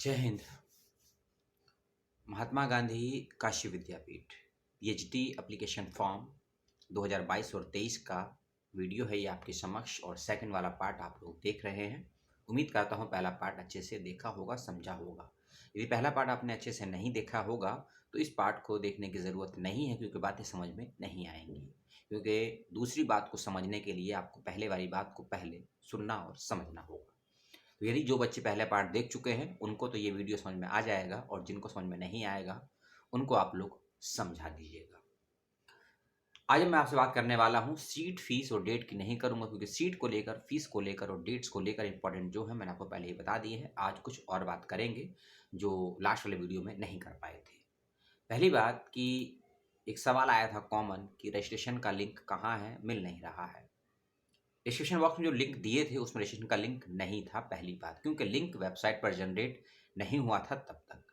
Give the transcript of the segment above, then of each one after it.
जय हिंद। महात्मा गांधी काशी विद्यापीठ PhD application form 2022 और 23 का वीडियो है ये आपके समक्ष, और सेकंड वाला पार्ट आप लोग देख रहे हैं। उम्मीद करता हूँ पहला पार्ट अच्छे से देखा होगा, समझा होगा। यदि पहला पार्ट आपने अच्छे से नहीं देखा होगा तो इस पार्ट को देखने की ज़रूरत नहीं है, क्योंकि बातें समझ में नहीं आएंगी। क्योंकि दूसरी बात को समझने के लिए आपको पहले वाली बात को पहले सुनना और समझना होगा। तो यदि जो बच्चे पहले पार्ट देख चुके हैं उनको तो ये वीडियो समझ में आ जाएगा, और जिनको समझ में नहीं आएगा उनको आप लोग समझा दीजिएगा। आज मैं आपसे बात करने वाला हूँ सीट, फीस और डेट की नहीं करूँगा, क्योंकि सीट को लेकर, फीस को लेकर और डेट्स को लेकर इंपॉर्टेंट जो है मैंने आपको पहले ही बता दिए हैं। आज कुछ और बात करेंगे जो लास्ट वाले वीडियो में नहीं कर पाए थे। पहली बात कि एक सवाल आया था कॉमन कि रजिस्ट्रेशन का लिंक कहाँ है, मिल नहीं रहा है। डिस्क्रिप्शन बॉक्स में जो लिंक दिए थे उसमें रजिस्ट्रेशन का लिंक नहीं था, पहली बात, क्योंकि लिंक वेबसाइट पर जनरेट नहीं हुआ था तब तक।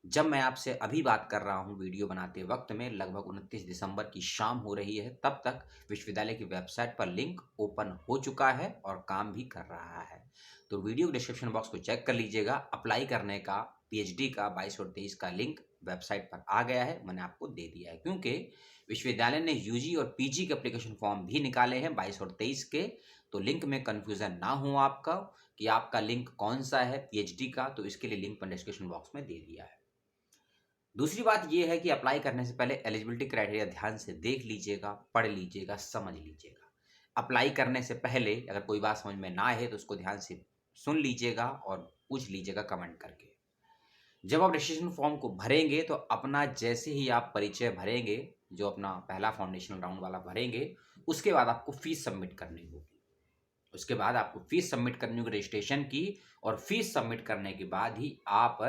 जब मैं आपसे अभी बात कर रहा हूं वीडियो बनाते वक्त में लगभग 29 दिसंबर की शाम हो रही है, तब तक विश्वविद्यालय की वेबसाइट पर लिंक ओपन हो चुका है और काम भी कर रहा है। तो वीडियो डिस्क्रिप्शन बॉक्स को चेक कर लीजिएगा। अप्लाई करने का पीएचडी का 22 और 23 का लिंक वेबसाइट पर आ गया है, मैंने आपको दे दिया है, क्योंकि विश्वविद्यालय ने यूजी और पीजी के एप्लीकेशन फॉर्म भी निकाले हैं 22 और 23 के। तो लिंक में कन्फ्यूजन ना हो आपका कि आपका लिंक कौन सा है पीएचडी का, तो इसके लिए लिंक मैंने डिस्क्रिप्शन बॉक्स में दे दिया है। दूसरी बात यह है कि अप्लाई करने से पहले एलिजिबिलिटी क्राइटेरिया ध्यान से देख लीजिएगा, पढ़ लीजिएगा, समझ लीजिएगा। अप्लाई करने से पहले अगर कोई बात समझ में ना आए तो उसको ध्यान से सुन लीजिएगा और पूछ लीजिएगा कमेंट करके। जब आप रजिस्ट्रेशन फॉर्म को भरेंगे तो अपना जैसे ही आप परिचय भरेंगे, जो अपना पहला फाउंडेशनल राउंड वाला भरेंगे, उसके बाद आपको फीस सबमिट करनी होगी। उसके बाद आपको फीस सबमिट करनी होगी रजिस्ट्रेशन की, और फीस सबमिट करने के बाद ही आप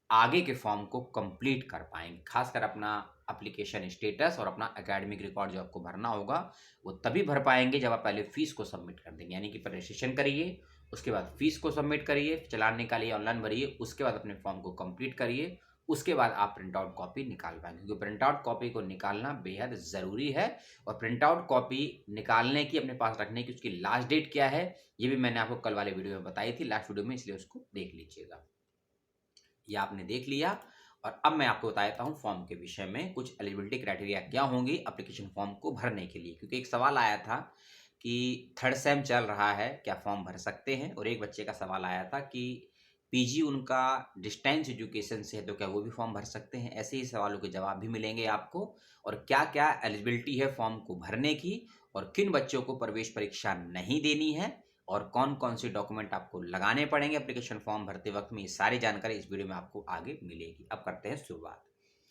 आगे के फॉर्म को कंप्लीट कर पाएंगे। खासकर अपना एप्लीकेशन स्टेटस और अपना एकेडमिक रिकॉर्ड जो आपको भरना होगा वो तभी भर पाएंगे जब आप पहले फीस को सबमिट कर देंगे। यानी कि रजिस्ट्रेशन करिए, उसके बाद फीस को सबमिट करिए, चलान निकालिए, ऑनलाइन भरिए, उसके बाद अपने फॉर्म को कंप्लीट करिए। उसके बाद आप प्रिंट आउट कॉपी निकाल पाएंगे, क्योंकि प्रिंट आउट कॉपी को निकालना बेहद ज़रूरी है। और प्रिंट आउट कॉपी निकालने की, अपने पास रखने की उसकी लास्ट डेट क्या है ये भी मैंने आपको कल वाले वीडियो में बताई थी, लास्ट वीडियो में, इसलिए उसको देख लीजिएगा। ये आपने देख लिया। और अब मैं आपको बताता हूँ फॉर्म के विषय में कुछ एलिजिबिलिटी क्राइटेरिया क्या होंगी एप्लीकेशन फॉर्म को भरने के लिए, क्योंकि एक सवाल आया था कि थर्ड सेम चल रहा है, क्या फॉर्म भर सकते हैं। और एक बच्चे का सवाल आया था कि पीजी उनका डिस्टेंस एजुकेशन से है तो क्या वो भी फॉर्म भर सकते हैं। ऐसे ही सवालों के जवाब भी मिलेंगे आपको, और क्या क्या एलिजिबिलिटी है फॉर्म को भरने की, और किन बच्चों को प्रवेश परीक्षा नहीं देनी है, और कौन कौन से डॉक्यूमेंट आपको लगाने पड़ेंगे एप्लीकेशन फॉर्म भरते वक्त में, ये सारी जानकारी इस वीडियो में आपको आगे मिलेगी। अब करते हैं शुरुआत।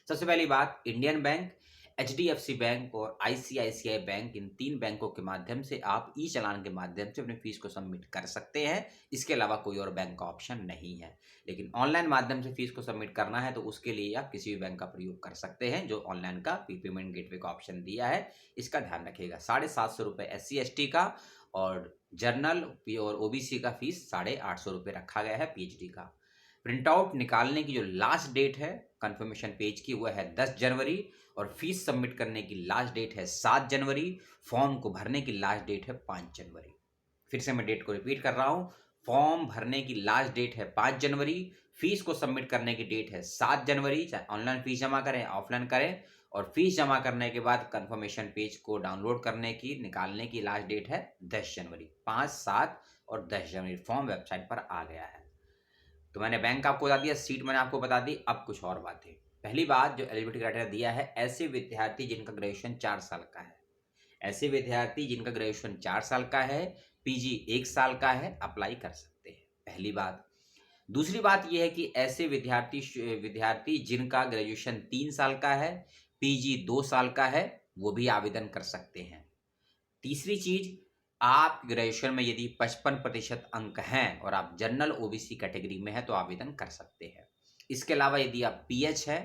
सबसे पहली बात, इंडियन बैंक, एचडीएफसी बैंक और आईसीआईसीआई बैंक, इन तीन बैंकों के माध्यम से आप ई चालान के माध्यम से अपनी फीस को सबमिट कर सकते हैं। इसके अलावा कोई और बैंक का ऑप्शन नहीं है। लेकिन ऑनलाइन माध्यम से फीस को सबमिट करना है तो उसके लिए आप किसी भी बैंक का प्रयोग कर सकते हैं जो ऑनलाइन का पेमेंट गेटवे का ऑप्शन दिया है। इसका ध्यान रखिएगा। 750 रुपये SC/ST का, और जर्नल और ओबीसी का फीस 850 रुपये रखा गया है पीएचडी का। प्रिंट आउट निकालने की जो लास्ट डेट है कंफर्मेशन पेज की, वह है 10 जनवरी, और फीस सबमिट करने की लास्ट डेट है 7 जनवरी। फॉर्म को भरने की लास्ट डेट है 5 जनवरी। फिर से मैं डेट को रिपीट कर रहा हूँ। फॉर्म भरने की लास्ट डेट है 5 जनवरी, फीस को सबमिट करने की डेट है 7 जनवरी। चाहे ऑनलाइन फीस जमा करें, ऑफलाइन करें, और फीस जमा करने के बाद कंफर्मेशन पेज को डाउनलोड करने की, निकालने की लास्ट डेट है 10 जनवरी। 5, 7 और 10 जनवरी फॉर्म वेबसाइट पर आ गया है। तो मैंने बैंक आपको बता दिया, सीट मैंने आपको बता दी। अब कुछ और बातें। पहली बात, जो एलिजिबिलिटी क्राइटेरिया दिया है, ऐसे विद्यार्थी जिनका ग्रेजुएशन 4 साल का है, ऐसे विद्यार्थी जिनका ग्रेजुएशन 4 साल का है, पीजी 1 साल का है, अप्लाई कर सकते हैं, पहली बात। दूसरी बात यह है कि ऐसे विद्यार्थी जिनका ग्रेजुएशन 3 साल का है, पीजी 2 साल का है, वो भी आवेदन कर सकते हैं। तीसरी चीज, आप ग्रेजुएशन में यदि 55% अंक हैं और आप जनरल ओबीसी कैटेगरी में हैं तो आवेदन कर सकते हैं। इसके अलावा यदि आप पीएच है,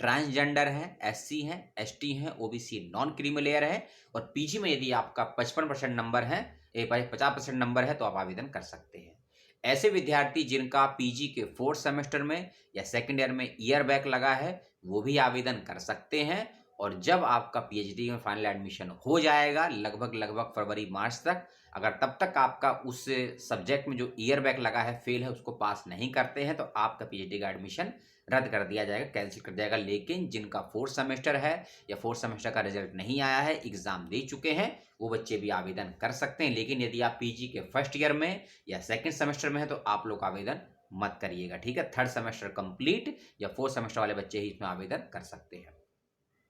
ट्रांसजेंडर हैं, एससी हैं, एसटी हैं, ओबीसी नॉन क्रीमी लेयर है, और पीजी में यदि आपका 55% नंबर है, 50% नंबर है, तो आप आवेदन कर सकते हैं। ऐसे विद्यार्थी जिनका पीजी के 4th सेमेस्टर में या सेकेंड ईयर में ईयर बैक लगा है, वो भी आवेदन कर सकते हैं। और जब आपका पीएचडी में फाइनल एडमिशन हो जाएगा लगभग फरवरी मार्च तक, अगर तब तक आपका उस सब्जेक्ट में जो ईयर बैक लगा है, फेल है, उसको पास नहीं करते हैं तो आपका पीएचडी का एडमिशन रद्द कर दिया जाएगा, कैंसिल कर दिया जाएगा। लेकिन जिनका 4th सेमेस्टर है या 4th सेमेस्टर का रिजल्ट नहीं आया है, एग्जाम दे चुके हैं, वो बच्चे भी आवेदन कर सकते हैं। लेकिन यदि आप पीजी के फर्स्ट ईयर में या 2nd सेमेस्टर में है तो आप लोग आवेदन मत करिएगा, ठीक है। 3rd सेमेस्टर कंप्लीट या 4th सेमेस्टर वाले बच्चे ही इसमें आवेदन कर सकते हैं।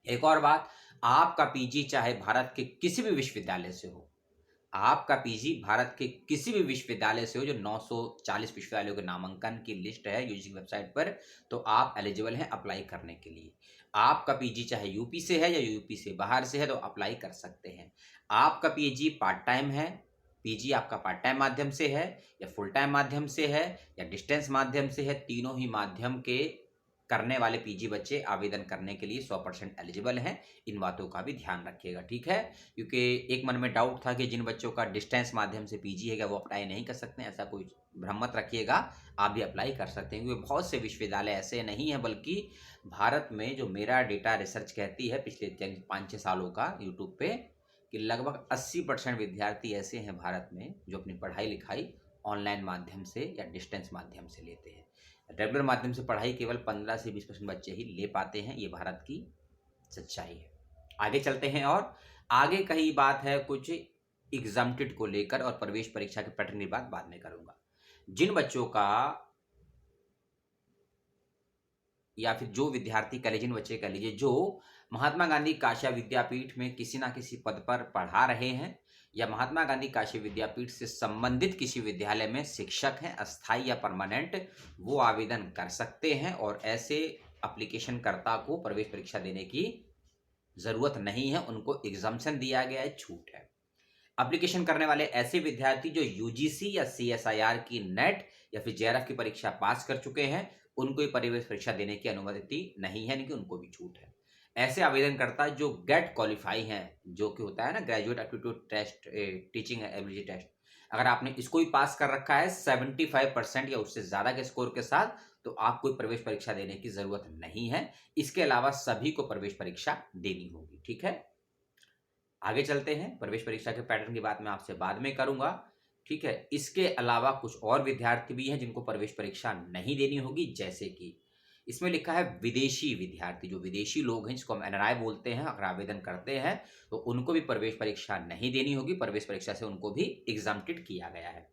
एक और बात, आपका पीजी चाहे भारत के किसी भी विश्वविद्यालय से हो, आपका पीजी भारत के किसी भी विश्वविद्यालय से हो, जो 940 विश्वविद्यालयों के नामांकन की लिस्ट है यूजीसी की वेबसाइट पर, तो आप एलिजिबल हैं अप्लाई करने के लिए। आपका पीजी चाहे यूपी से है या यूपी से बाहर से है तो अप्लाई कर सकते हैं। आपका पीजी पार्ट टाइम है, पीजी आपका पार्ट टाइम माध्यम से है या फुल टाइम माध्यम से है या डिस्टेंस माध्यम से है, तीनों ही माध्यम के करने वाले पीजी बच्चे आवेदन करने के लिए 100% एलिजिबल हैं। इन बातों का भी ध्यान रखिएगा, ठीक है। क्योंकि एक मन में डाउट था कि जिन बच्चों का डिस्टेंस माध्यम से पीजी है क्या वो अप्लाई नहीं कर सकते हैं, ऐसा कोई भ्रम मत रखिएगा, आप भी अप्लाई कर सकते हैं। क्योंकि बहुत से विश्वविद्यालय ऐसे नहीं हैं, बल्कि भारत में जो मेरा डेटा रिसर्च कहती है पिछले 5-6 सालों का यूट्यूब पे, कि लगभग 80% विद्यार्थी ऐसे हैं भारत में जो अपनी पढ़ाई लिखाई ऑनलाइन माध्यम से या डिस्टेंस माध्यम से लेते हैं। रेगुलर माध्यम से पढ़ाई केवल 15 से 20% बच्चे ही ले पाते हैं, ये भारत की सच्चाई है। आगे चलते हैं और आगे कही बात है कुछ एग्जाम्प्टेड को लेकर, और प्रवेश परीक्षा के पैटर्न की बात बाद में करूंगा। जिन बच्चों का या फिर जो विद्यार्थी कह लीजिए, जिन बच्चे कह लीजिए जो महात्मा गांधी काशी विद्यापीठ में किसी ना किसी पद पर पढ़ा रहे हैं या महात्मा गांधी काशी विद्यापीठ से संबंधित किसी विद्यालय में शिक्षक हैं, अस्थायी या परमानेंट, वो आवेदन कर सकते हैं। और ऐसे एप्लीकेशन कर्ता को प्रवेश परीक्षा देने की जरूरत नहीं है, उनको एग्जाम्पशन दिया गया है, छूट है। एप्लीकेशन करने वाले ऐसे विद्यार्थी जो यूजीसी या सीएसआईआर की नेट या फिर जेआरएफ की परीक्षा पास कर चुके हैं, उनको ये प्रवेश परीक्षा देने की अनुमति नहीं है, लेकिन उनको भी छूट है। ऐसे आवेदनकर्ता जो गेट क्वालिफाई हैं, जो कि होता है ना graduate aptitude test, teaching ability test, अगर आपने इसको भी पास कर रखा है 75% या उससे ज्यादा के स्कोर के साथ, तो आपको प्रवेश परीक्षा देने की जरूरत नहीं है। इसके अलावा सभी को प्रवेश परीक्षा देनी होगी, ठीक है। आगे चलते हैं, प्रवेश परीक्षा के पैटर्न की बात मैं आपसे बाद में करूंगा, ठीक है। इसके अलावा कुछ और विद्यार्थी भी हैं जिनको प्रवेश परीक्षा नहीं देनी होगी, जैसे कि इसमें लिखा है विदेशी विद्यार्थी, जो विदेशी लोग हैं जिसको हम एनआरआई बोलते हैं, अगर आवेदन करते हैं तो उनको भी प्रवेश परीक्षा नहीं देनी होगी, प्रवेश परीक्षा से उनको भी एग्जाम्प्टेड किया गया है।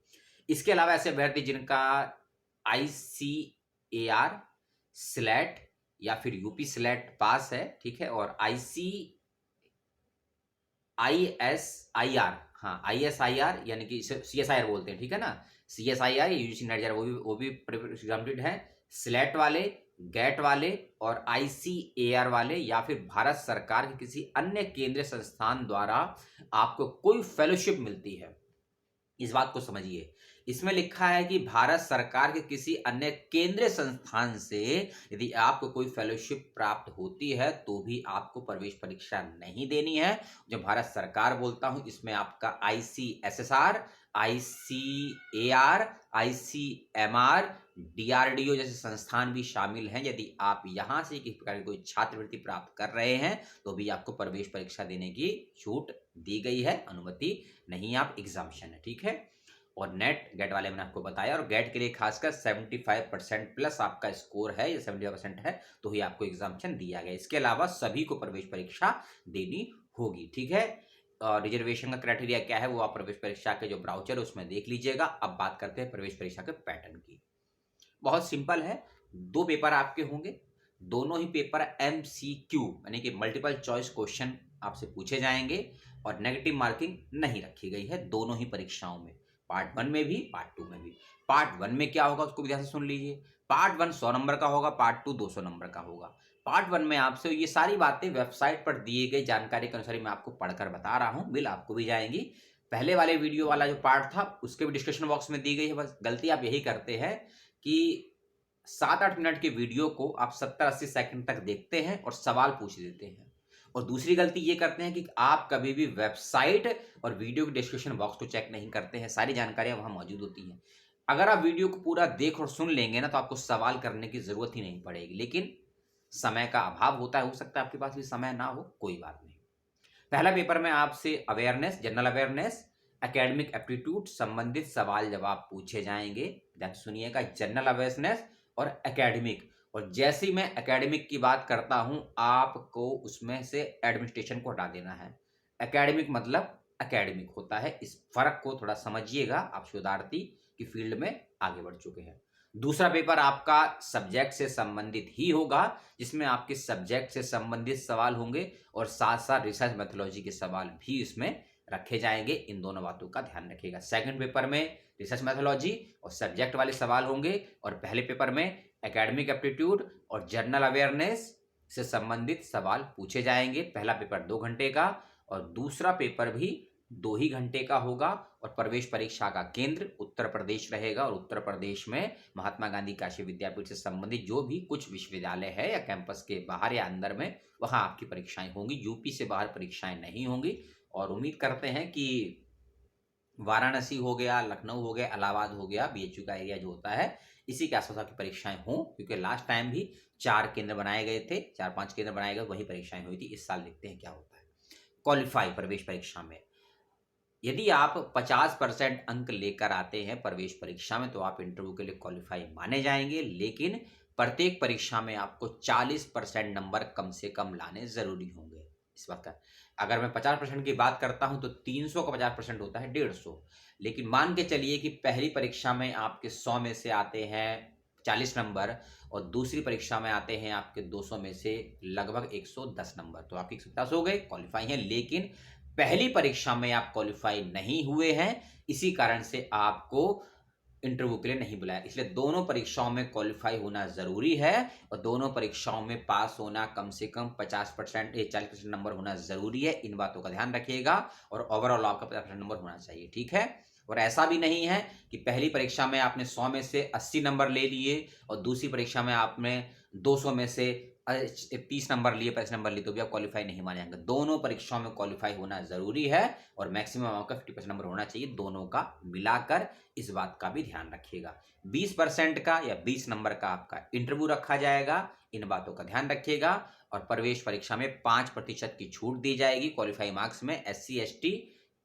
इसके अलावा ऐसे अभ्यर्थी जिनका ICAR स्लेट या फिर यूपी स्लेट पास है, ठीक है, और ISIR, हाँ ISIR यानी कि CSIR बोलते हैं, ठीक है ना, CSIR या यूजीसी नेट, वो भी एग्जाम्प्टेड है। स्लेट वाले, गेट वाले और ICAR वाले या फिर भारत सरकार के किसी अन्य केंद्रीय संस्थान द्वारा आपको कोई फेलोशिप मिलती है, इस बात को समझिए। इसमें लिखा है कि भारत सरकार के किसी अन्य केंद्रीय संस्थान से यदि आपको कोई फेलोशिप प्राप्त होती है तो भी आपको प्रवेश परीक्षा नहीं देनी है। जो भारत सरकार बोलता हूं, इसमें आपका ICSSR, ICAR, ICMR, DRDO जैसे संस्थान भी शामिल हैं। यदि आप यहां से किसी प्रकार की कोई छात्रवृत्ति प्राप्त कर रहे हैं तो भी आपको प्रवेश परीक्षा देने की छूट दी गई है, अनुमति नहीं, आप एग्जाम्पशन है, ठीक है। और नेट गेट वाले मैंने आपको बताया, और गेट के लिए खासकर 75% प्लस आपका स्कोर है या 75% है तो ही आपको एग्जाम्पशन दिया गया। इसके अलावा सभी को प्रवेश परीक्षा देनी होगी, ठीक है। और रिजर्वेशन का क्राइटेरिया क्या है वो आप प्रवेश परीक्षा के जो ब्राउचर है उसमें देख लीजिएगा। अब बात करते हैं प्रवेश परीक्षा के पैटर्न की। बहुत सिंपल है, 2 पेपर आपके होंगे, दोनों ही पेपर MCQ यानी कि मल्टीपल चॉइस क्वेश्चन आपसे पूछे जाएंगे और नेगेटिव मार्किंग नहीं रखी गई है दोनों ही परीक्षाओं में, पार्ट 1 में भी, पार्ट 2 में भी। पार्ट 1 में क्या होगा उसको भी ध्यान से सुन लीजिए। पार्ट 1 100 नंबर का होगा, पार्ट 2 200 नंबर का होगा। पार्ट 1 में आपसे ये सारी बातें वेबसाइट पर दिए गई जानकारी के अनुसार मैं आपको पढ़कर बता रहा हूँ, बिल आपको भी जाएंगी। पहले वाले वीडियो वाला जो पार्ट था उसके भी डिस्क्रिप्शन बॉक्स में दी गई है। बस गलती आप यही करते हैं कि 7-8 मिनट के वीडियो को आप 70-80 सेकंड तक देखते हैं और सवाल पूछ देते हैं। और दूसरी गलती ये करते हैं कि आप कभी भी वेबसाइट और वीडियो के डिस्क्रिप्शन बॉक्स को चेक नहीं करते हैं, सारी जानकारियां वहां मौजूद होती हैं। अगर आप वीडियो को पूरा देख और सुन लेंगे ना तो आपको सवाल करने की जरूरत ही नहीं पड़ेगी। लेकिन समय का अभाव होता है, हो सकता है आपके पास भी समय ना हो, कोई बात नहीं। पहला पेपर में आपसे awareness, general awareness, academic aptitude संबंधित सवाल जवाब पूछे जाएंगे। ध्यान से सुनिएगा, जनरल अवेयरनेस और एकेडमिक। और जैसे ही मैं एकेडमिक की बात करता हूं, आपको उसमें से एडमिनिस्ट्रेशन को हटा देना है। एकेडमिक मतलब एकेडमिक होता है, इस फर्क को थोड़ा समझिएगा। आप शोधार्थी की फील्ड में आगे बढ़ चुके हैं। दूसरा पेपर आपका सब्जेक्ट से संबंधित ही होगा, जिसमें आपके सब्जेक्ट से संबंधित सवाल होंगे और साथ साथ रिसर्च मेथोलॉजी के सवाल भी इसमें रखे जाएंगे। इन दोनों बातों का ध्यान रखिएगा। सेकंड पेपर में रिसर्च मेथोलॉजी और सब्जेक्ट वाले सवाल होंगे, और पहले पेपर में एकेडमिक एप्टीट्यूड और जनरल अवेयरनेस से संबंधित सवाल पूछे जाएंगे। पहला पेपर 2 घंटे का और दूसरा पेपर भी 2 ही घंटे का होगा। और प्रवेश परीक्षा का केंद्र उत्तर प्रदेश रहेगा, और उत्तर प्रदेश में महात्मा गांधी काशी विद्यापीठ से संबंधित जो भी कुछ विश्वविद्यालय है या कैंपस के बाहर या अंदर में, वहां आपकी परीक्षाएं होंगी। यूपी से बाहर परीक्षाएं नहीं होंगी। और उम्मीद करते हैं कि वाराणसी हो गया, लखनऊ हो गया, इलाहाबाद हो गया, बीएचयू का एरिया जो होता है, इसी के आसपास आपकी परीक्षाएं हों, क्योंकि लास्ट टाइम भी 4 केंद्र बनाए गए थे, 4-5 केंद्र बनाए गए, वही परीक्षाएं हुई थी। इस साल देखते हैं क्या होता है। क्वालिफाई प्रवेश परीक्षा में यदि आप 50% अंक लेकर आते हैं प्रवेश परीक्षा में, तो आप इंटरव्यू के लिए क्वालिफाई माने जाएंगे। लेकिन प्रत्येक परीक्षा में आपको 40% नंबर कम से कम लाने जरूरी होंगे। इस बात का, अगर मैं 50% की बात करता हूं तो 300 का 50% होता है 150। लेकिन मान के चलिए कि पहली परीक्षा में आपके 100 में से आते हैं 40 नंबर, और दूसरी परीक्षा में आते हैं आपके 200 में से लगभग 110 नंबर, तो आपके 150 हो गए, क्वालिफाई हैं। लेकिन पहली परीक्षा में आप क्वालिफाई नहीं हुए हैं, इसी कारण से आपको इंटरव्यू के लिए नहीं बुलाया। इसलिए दोनों परीक्षाओं में क्वालिफाई होना जरूरी है, और दोनों परीक्षाओं में पास होना कम से कम 50% 40% नंबर होना जरूरी है। इन बातों का ध्यान रखिएगा। और ओवरऑल आपका 50% नंबर होना चाहिए, ठीक है। और ऐसा भी नहीं है कि पहली परीक्षा में आपने 100 में से 80 नंबर ले लिए और दूसरी परीक्षा में आपने 200 में से 30 नंबर लिए, 25 नंबर लिए, तो भी आप क्वालिफाई नहीं माने जाएंगे। दोनों परीक्षाओं में क्वालिफाई होना जरूरी है, और मैक्सिमम आपका 50% नंबर होना चाहिए, दोनों का मिलाकर। इस बात का भी ध्यान रखिएगा। 20% का या 20 नंबर का आपका इंटरव्यू रखा जाएगा, इन बातों का ध्यान रखिएगा। और प्रवेश परीक्षा में 5% की छूट दी जाएगी क्वालिफाई मार्क्स में। SC ST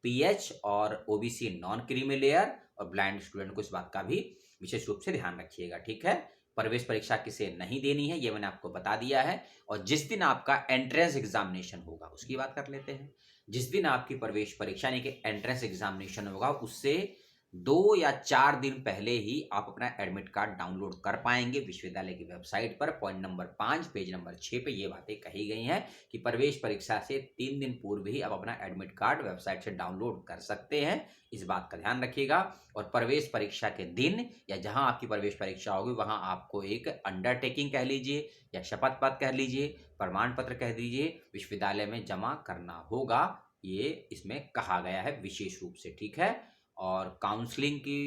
PH और OBC नॉन क्रीमी लेयर और ब्लाइंड स्टूडेंट को इस बात का भी विशेष रूप से ध्यान रखिएगा, ठीक है। प्रवेश परीक्षा किसे नहीं देनी है, ये मैंने आपको बता दिया है। और जिस दिन आपका एंट्रेंस एग्जामिनेशन होगा, उसकी बात कर लेते हैं। जिस दिन आपकी प्रवेश परीक्षा यानी कि एंट्रेंस एग्जामिनेशन होगा, उससे 2 या 4 दिन पहले ही आप अपना एडमिट कार्ड डाउनलोड कर पाएंगे विश्वविद्यालय की वेबसाइट पर। पॉइंट नंबर 5 पेज नंबर 6 पे ये बातें कही गई हैं कि प्रवेश परीक्षा से 3 दिन पूर्व ही आप अपना एडमिट कार्ड वेबसाइट से डाउनलोड कर सकते हैं। इस बात का ध्यान रखिएगा। और प्रवेश परीक्षा के दिन या जहां आपकी प्रवेश परीक्षा होगी, वहां आपको एक अंडरटेकिंग कह लीजिए या शपथ पत्र कह लीजिए, प्रमाण पत्र कह दीजिए, विश्वविद्यालय में जमा करना होगा। ये इसमें कहा गया है विशेष रूप से, ठीक है। और काउंसलिंग की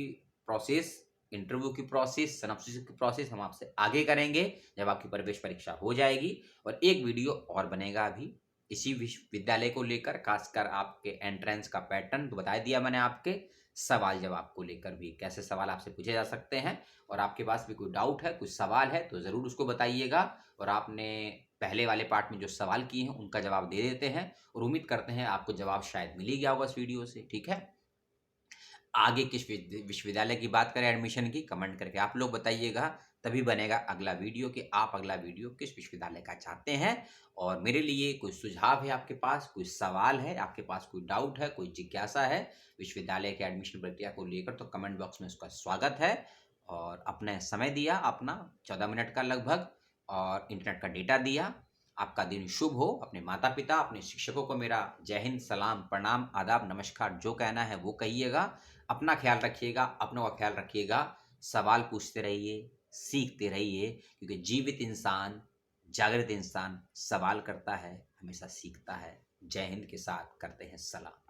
प्रोसेस, इंटरव्यू की प्रोसेस, सिनॉप्सिस की प्रोसेस हम आपसे आगे करेंगे जब आपकी प्रवेश परीक्षा हो जाएगी। और एक वीडियो और बनेगा अभी इसी विश्वविद्यालय को लेकर, खासकर आपके एंट्रेंस का पैटर्न तो बता दिया मैंने, आपके सवाल जवाब को लेकर भी कैसे सवाल आपसे पूछे जा सकते हैं। और आपके पास भी कोई डाउट है, कुछ सवाल है, तो ज़रूर उसको बताइएगा। और आपने पहले वाले पार्ट में जो सवाल किए हैं उनका जवाब दे देते हैं, और उम्मीद करते हैं आपको जवाब शायद मिल ही गया होगा इस वीडियो से, ठीक है। आगे किस विश्वविद्यालय की बात करें एडमिशन की, कमेंट करके आप लोग बताइएगा, तभी बनेगा अगला वीडियो कि आप अगला वीडियो किस विश्वविद्यालय का चाहते हैं। और मेरे लिए कोई सुझाव है आपके पास, कोई सवाल है आपके पास, कोई डाउट है, कोई जिज्ञासा है विश्वविद्यालय के एडमिशन प्रक्रिया को लेकर, तो कमेंट बॉक्स में उसका स्वागत है। और अपने समय दिया अपना 14 मिनट का लगभग, और इंटरनेट का डेटा दिया। आपका दिन शुभ हो। अपने माता पिता, अपने शिक्षकों को मेरा जय हिंद, सलाम, प्रणाम, आदाब, नमस्कार जो कहना है वो कहिएगा। अपना ख्याल रखिएगा, अपनों का ख्याल रखिएगा। सवाल पूछते रहिए, सीखते रहिए, क्योंकि जीवित इंसान, जागृत इंसान सवाल करता है, हमेशा सीखता है। जय हिंद के साथ करते हैं सलाम।